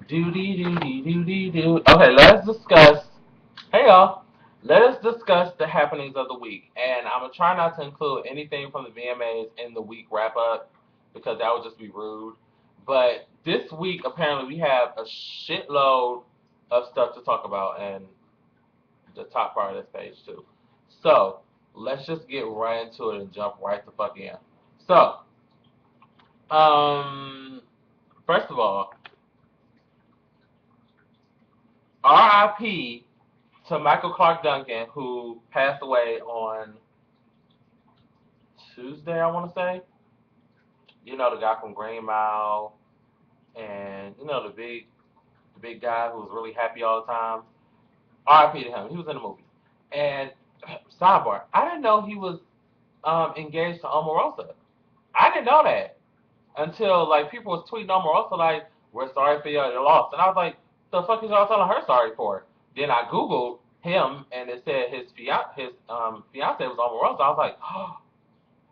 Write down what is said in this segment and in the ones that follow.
Doody doody doody doo. Okay, let's discuss. Hey y'all. Let us discuss the happenings of the week, and I'm gonna try not to include anything from the VMAs in the week wrap up because that would just be rude. But this week, apparently, we have a shitload of stuff to talk about, and the top part of this page too. So let's just get right into it and jump right the fuck in. So, um, first of all, R.I.P. to Michael Clark Duncan, who passed away on Tuesday, I want to say. You know the guy from Green Mile, and you know the big guy who was really happy all the time. R.I.P. to him. He was in the movie. And sidebar, I didn't know he was engaged to Omarosa. I didn't know that until like people was tweeting Omarosa like, "We're sorry for your loss," and I was like, "The fuck is y'all telling her sorry for?" Then I googled him, and it said his fiance was Omarosa. I was like,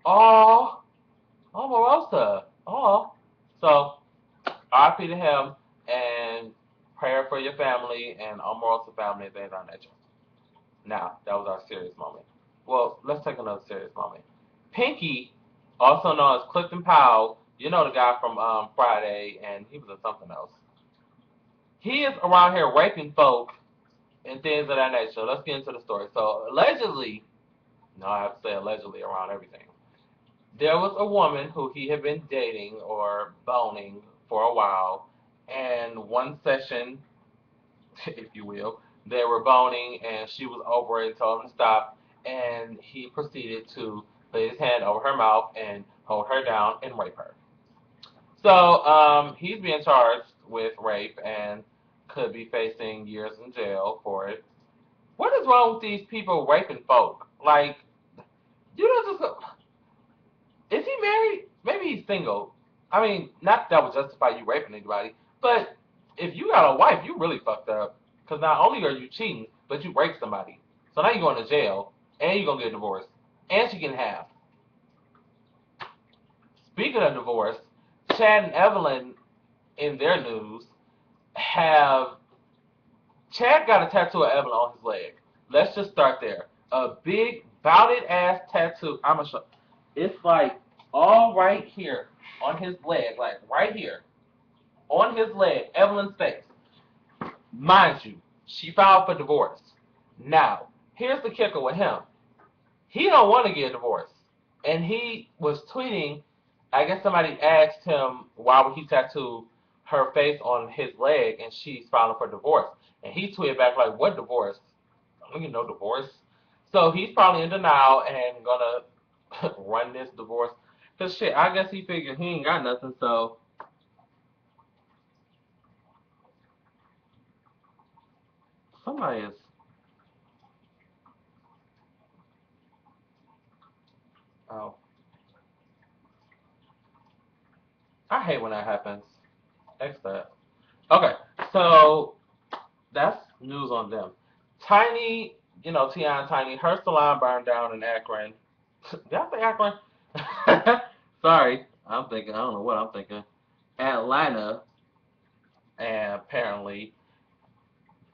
"Oh, Omarosa, oh." So RIP to him, and prayer for your family and Omarosa family and things on that. Now that was our serious moment. Well, let's take another serious moment. Pinky, also known as Clifton Powell, you know the guy from Friday, and he was in something else. He is around here raping folk and things of that nature. Let's get into the story. So allegedly, no, I have to say allegedly around everything. There was a woman who he had been dating or boning for a while, and one session, if you will, they were boning, and she was over it and told him to stop, and he proceeded to put his hand over her mouth and hold her down and rape her. So he's being charged with rape and could be facing years in jail for it. What is wrong with these people raping folk? Like, you don't just. Is he married? Maybe he's single. I mean, not that would justify you raping anybody, but if you got a wife, you really fucked up. Because not only are you cheating, but you raped somebody. So now you're going to jail, and you're going to get divorced, and she can have. Speaking of divorce, Chad and Evelyn, in their news, have Chad got a tattoo of Evelyn on his leg. Let's just start there. A big, bouted ass tattoo. I'm gonna show. It's like all right here on his leg, like right here on his leg, Evelyn's face. Mind you, she filed for divorce. Now, here's the kicker with him. He don't want to get divorced, and he was tweeting. I guess somebody asked him why would he tattoo her face on his leg, and she's filing for divorce. And he tweeted back like, "What divorce? I don't get no divorce." So he's probably in denial and gonna run this divorce. Cause shit, I guess he figured he ain't got nothing. So somebody is. Oh, I hate when that happens. X that. Okay, so that's news on them. Tiny, you know, Ti and Tiny, her salon burned down in Akron. Did I say Akron? Sorry, I'm thinking. I don't know what I'm thinking. Atlanta, and apparently,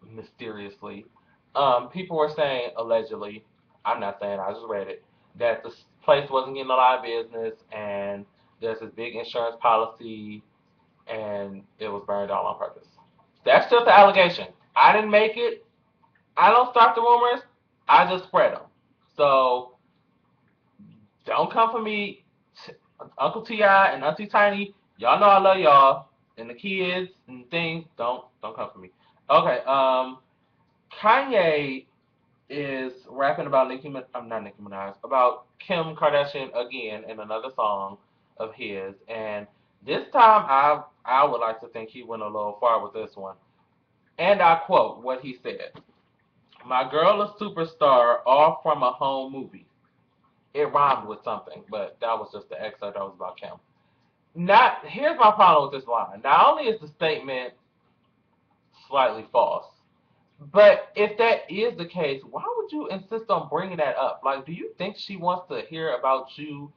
mysteriously, people were saying allegedly. I'm not saying. I just read it that the place wasn't getting a lot of business, and there's this big insurance policy, and it was burned down on purpose. That's just an allegation. I didn't make it. I don't start the rumors. I just spread them. So don't come for me, Uncle Ti and Auntie Tiny. Y'all know I love y'all and the kids and things. Don't come for me. Okay. Kanye is rapping about I'm not Nicki Minaj, about Kim Kardashian again in another song of his, and this time I would like to think he went a little far with this one. And I quote what he said: "My girl a superstar, all from a home movie." It rhymed with something, but that was just the excerpt that was about Kim. Not here's my problem with this line. Not only is the statement slightly false, but if that is the case, why would you insist on bringing that up? Like, do you think she wants to hear about you,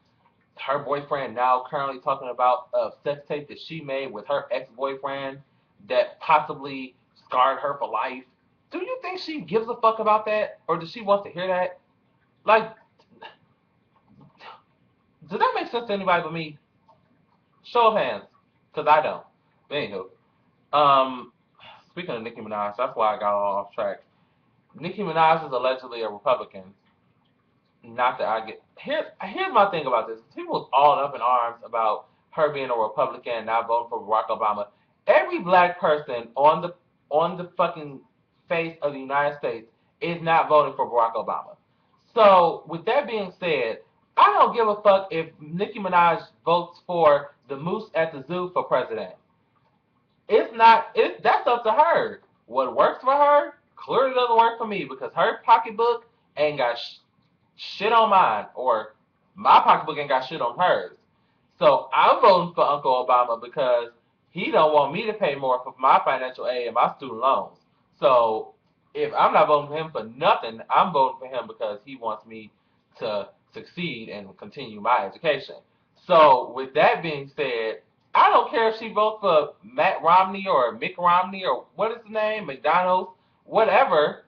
her boyfriend now currently talking about a sex tape that she made with her ex-boyfriend that possibly scarred her for life. Do you think she gives a fuck about that, or does she want to hear that? Like, does that make sense to anybody but me? Show of hands, because I don't. But anywho, um, speaking of Nicki Minaj, that's why I got all off track. Nicki Minaj is allegedly a Republican. Not that I get here's my thing about this. People was all up in arms about her being a Republican and not voting for Barack Obama. Every black person on the fucking face of the United States is not voting for Barack Obama. So with that being said, I don't give a fuck if Nicki Minaj votes for the moose at the zoo for president. It's not. That's up to her. What works for her clearly doesn't work for me because her pocketbook ain't got shit on mine, or my pocketbook ain't got shit on hers. So I'm voting for Uncle Obama because he don't want me to pay more for my financial aid and my student loans. So if I'm not voting for him for nothing, I'm voting for him because he wants me to succeed and continue my education. So with that being said, I don't care if she votes for Matt Romney or Mick Romney or what is his name, McDonald's, whatever.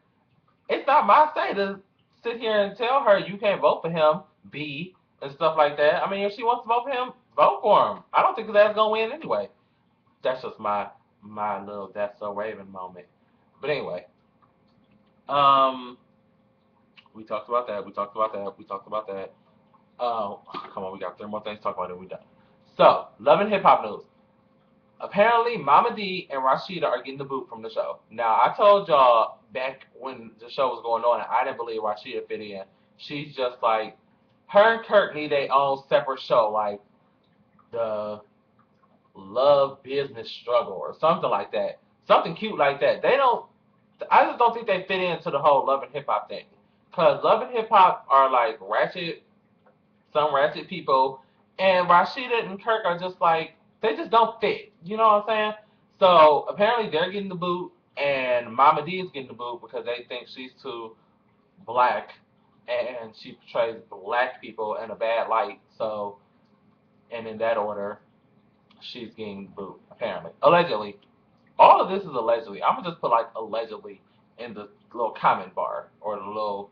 It's not my say to sit here and tell her you can't vote for him, B, and stuff like that. I mean, if she wants to vote for him, vote for him. I don't think his ass gonna win anyway. That's just my little that's so Raven moment. But anyway, um, we talked about that. We talked about that. We talked about that. Come on, we got three more things to talk about, and we done. So, Love and Hip Hop news. Apparently, Mama D and Rashida are getting the boot from the show. Now, I told y'all back when the show was going on, and I didn't believe Rashida fit in. She's just like, her and Kirk need their own separate show, like the Love Business Struggle or something like that. Something cute like that. They don't, I just don't think they fit into the whole Love and Hip Hop thing. Because Love and Hip Hop are like ratchet, some ratchet people, and Rashida and Kirk are just like they just don't fit. You know what I'm saying? So apparently they're getting the boot, and Mama D is getting the boot because they think she's too black, and she portrays black people in a bad light. So, and in that order, she's getting the boot. Apparently, allegedly, all of this is allegedly. I'm gonna just put like allegedly in the little comment bar or the little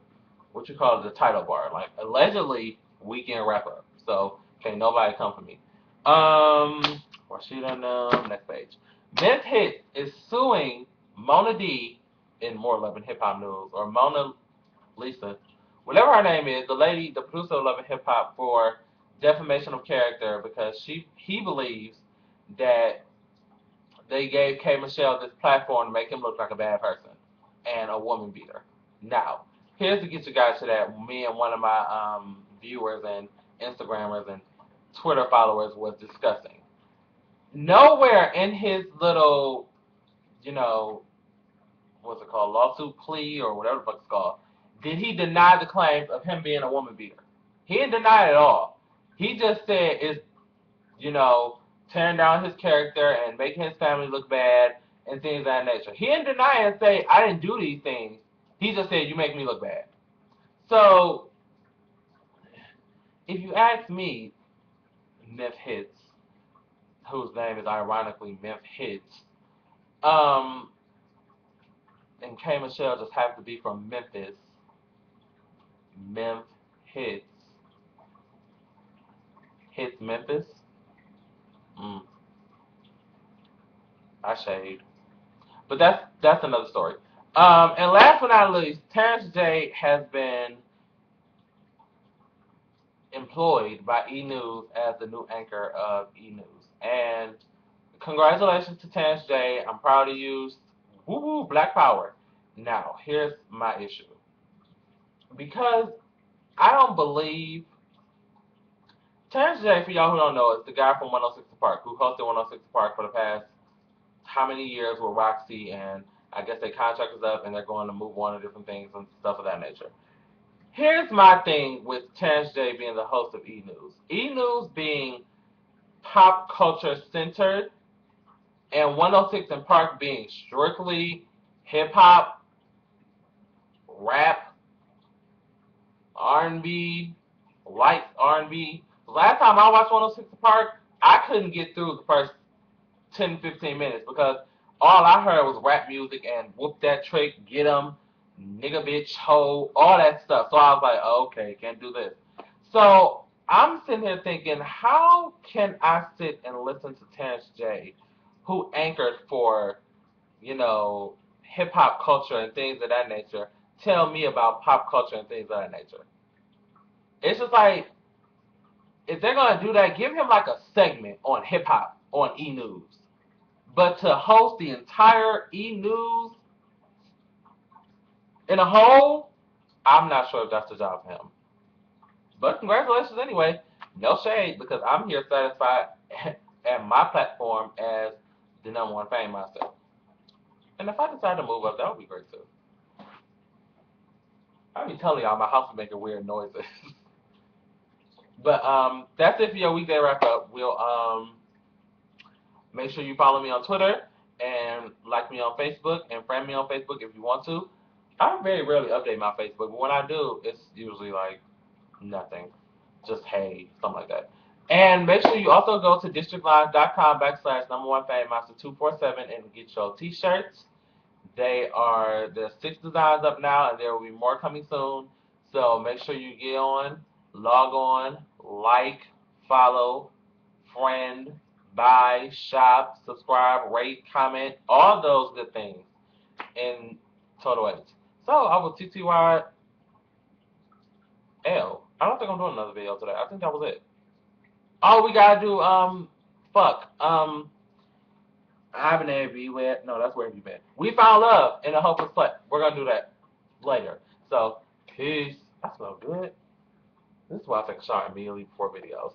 what you call it, the title bar. Like allegedly weekend wrap up. So can't nobody come for me. Rashida next page. Meth Hit is suing Mona D in more Love and Hip Hop news, or Mona Lisa, whatever her name is, the lady, the producer of Love and Hip Hop, for defamation of character because he believes that they gave K Michelle this platform to make him look like a bad person and a woman beater. Now, here's to get you guys to that. Me and one of my viewers and Instagrammers and Twitter followers was discussing. Nowhere in his little, you know, what's it called, lawsuit plea or whatever the fuck it's called, did he deny the claims of him being a woman beater. He didn't deny it at all. He just said it's, you know, tearing down his character and making his family look bad and things of that nature. He didn't deny it and say, I didn't do these things. He just said, you make me look bad. So, if you ask me, Myth Hits, whose name is ironically Myth Hits, um, and K Michelle just happens to be from Memphis, Myth Hits, Hits Memphis, mm, I shade. But that's another story. And last but not least, Terrence J has been employed by E! News as the new anchor of E! News. And congratulations to Terrence J. I'm proud of you. Woo woo, Black Power. Now, here's my issue. Because I don't believe Terrence J, for y'all who don't know, is the guy from 106 Park who hosted 106 Park for the past how many years with Roxy, and I guess their contract is up and they're going to move on to different things and stuff of that nature. Here's my thing with Terrence J being the host of E! News. E! News being pop culture centered and 106 and Park being strictly hip hop, rap, R&B, light R&B. Last time I watched 106 and Park, I couldn't get through the first 10, 15 minutes because all I heard was rap music and whoop that trick, get 'em, nigga, bitch, hoe, all that stuff. So I was like, oh, okay, can't do this. So I'm sitting here thinking, how can I sit and listen to Terrence J, who anchored for, hip hop culture and things of that nature, tell me about pop culture and things of that nature? It's just like, if they're gonna do that, give him like a segment on hip hop on E News. But to host the entire E News in a whole, I'm not sure if that's the job for him. But congratulations anyway. No shade, because I'm here satisfied at my platform as the number one fan myself. And if I decide to move up, that would be great too. I be telling y'all my house is making weird noises. But that's it for your weekday wrap up. We'll make sure you follow me on Twitter and like me on Facebook and friend me on Facebook if you want to. I very rarely update my Facebook, but when I do, it's usually like nothing. Just hey, something like that. And make sure you also go to districtline.com/ number one fan master 247 and get your t-shirts. There's 6 designs up now, and there will be more coming soon. So make sure you get on, log on, like, follow, friend, buy, shop, subscribe, rate, comment, all those good things in Total H. So I will TTYL. I don't think I'm doing another video today. I think that was it. Oh, we gotta do fuck I've been there, be where no, that's where have you been. We found love in a hopeless place. We're gonna do that later. So peace. I smell good. This is why I take a shower immediately before videos.